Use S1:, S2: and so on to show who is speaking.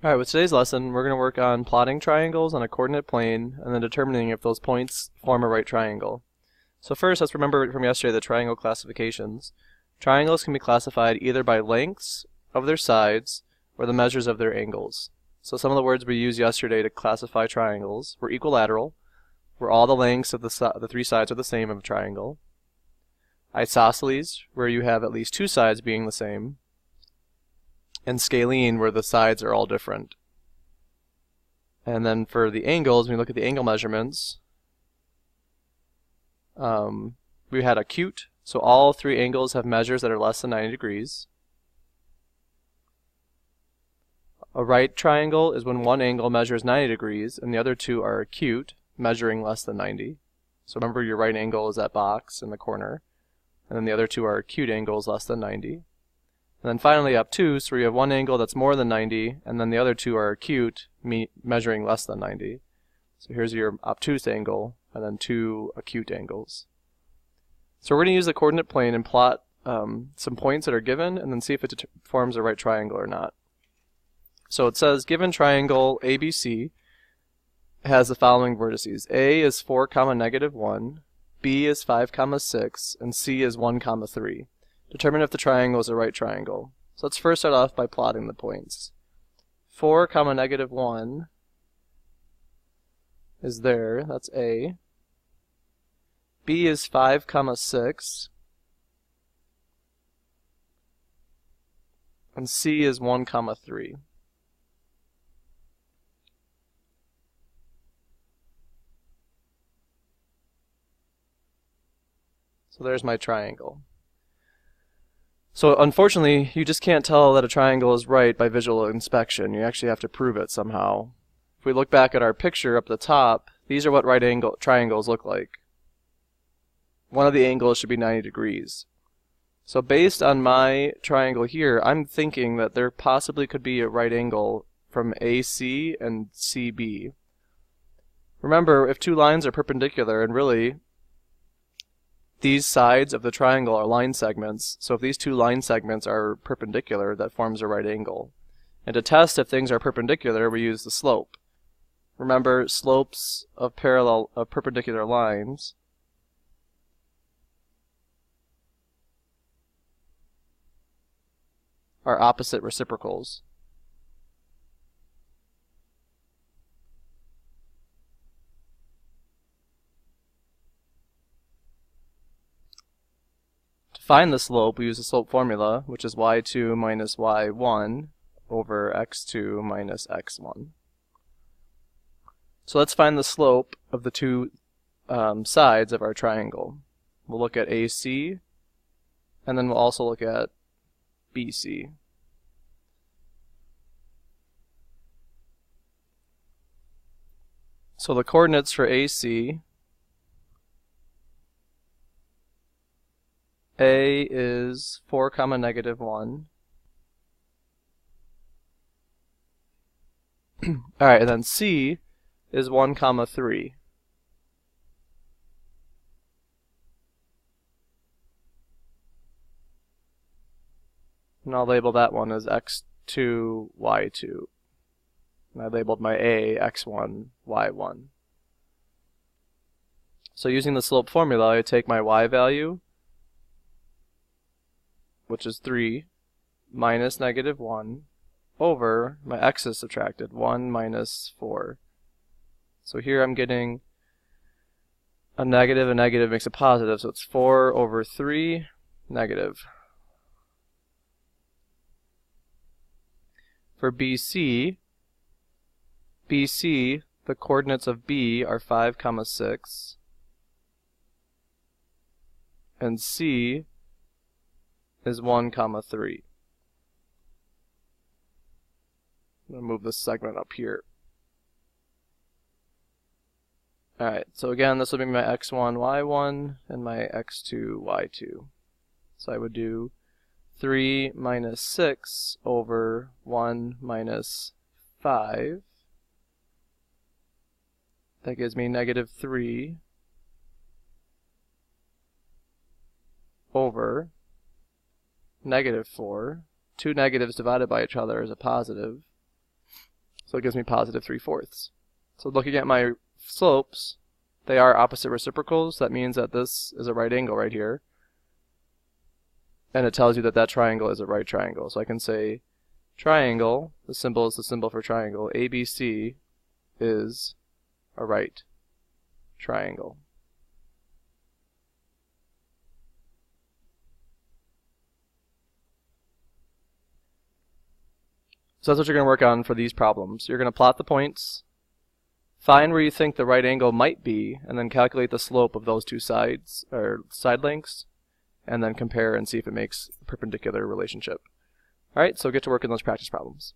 S1: Alright, with today's lesson, we're going to work on plotting triangles on a coordinate plane and then determining if those points form a right triangle. So first, let's remember from yesterday the triangle classifications. Triangles can be classified either by lengths of their sides or the measures of their angles. So some of the words we used yesterday to classify triangles were equilateral, where all the lengths of the three sides are the same of a triangle. Isosceles, where you have at least two sides being the same. And scalene, where the sides are all different. And then for the angles, when you look at the angle measurements, we had acute, so all three angles have measures that are less than 90 degrees. A right triangle is when one angle measures 90 degrees and the other two are acute, measuring less than 90. So remember, your right angle is that box in the corner, and then the other two are acute angles less than 90. And then finally obtuse, where you have one angle that's more than 90, and then the other two are acute, measuring less than 90. So here's your obtuse angle, and then two acute angles. So we're going to use the coordinate plane and plot some points that are given, and then see if it forms a right triangle or not. So it says, given triangle ABC has the following vertices. A is 4, negative 1, B is 5, 6, and C is 1, 3. Determine if the triangle is a right triangle. So let's first start off by plotting the points. 4, negative 1 is there, that's A. B is 5, 6. And C is 1, 3. So there's my triangle. So unfortunately, you just can't tell that a triangle is right by visual inspection. You actually have to prove it somehow. If we look back at our picture up the top, these are what right angle triangles look like. One of the angles should be 90 degrees. So based on my triangle here, I'm thinking that there possibly could be a right angle from AC and CB. Remember, if two lines are perpendicular, and really these sides of the triangle are line segments, so if these two line segments are perpendicular, that forms a right angle. And to test if things are perpendicular, we use the slope. Remember, slopes of perpendicular lines are opposite reciprocals. To find the slope, we use the slope formula, which is y2 minus y1 over x2 minus x1. So let's find the slope of the two sides of our triangle. We'll look at AC, and then we'll also look at BC. So the coordinates for AC, A is 4, negative 1. Alright, and then C is 1, 3. And I'll label that one as x2, y2. And I labeled my A x1, y1. So using the slope formula, I take my y value, which is 3, minus negative 1, over my x is subtracted, 1 minus 4. So here I'm getting a negative makes a positive, so it's 4 over 3, negative. For BC, the coordinates of B are 5, 6, and C is 1, 3. I'm going to move this segment up here. Alright, so again, this will be my x1, y1, and my x2, y2. So I would do 3 minus 6 over 1 minus 5. That gives me negative 3 over negative 4. Two negatives divided by each other is a positive. So it gives me positive 3/4. So looking at my slopes, they are opposite reciprocals. That means that this is a right angle right here. And it tells you that that triangle is a right triangle. So I can say triangle, the symbol is the symbol for triangle, ABC is a right triangle. So that's what you're going to work on for these problems. You're going to plot the points, find where you think the right angle might be, and then calculate the slope of those two sides, or side lengths, and then compare and see if it makes a perpendicular relationship. Alright, so get to work on those practice problems.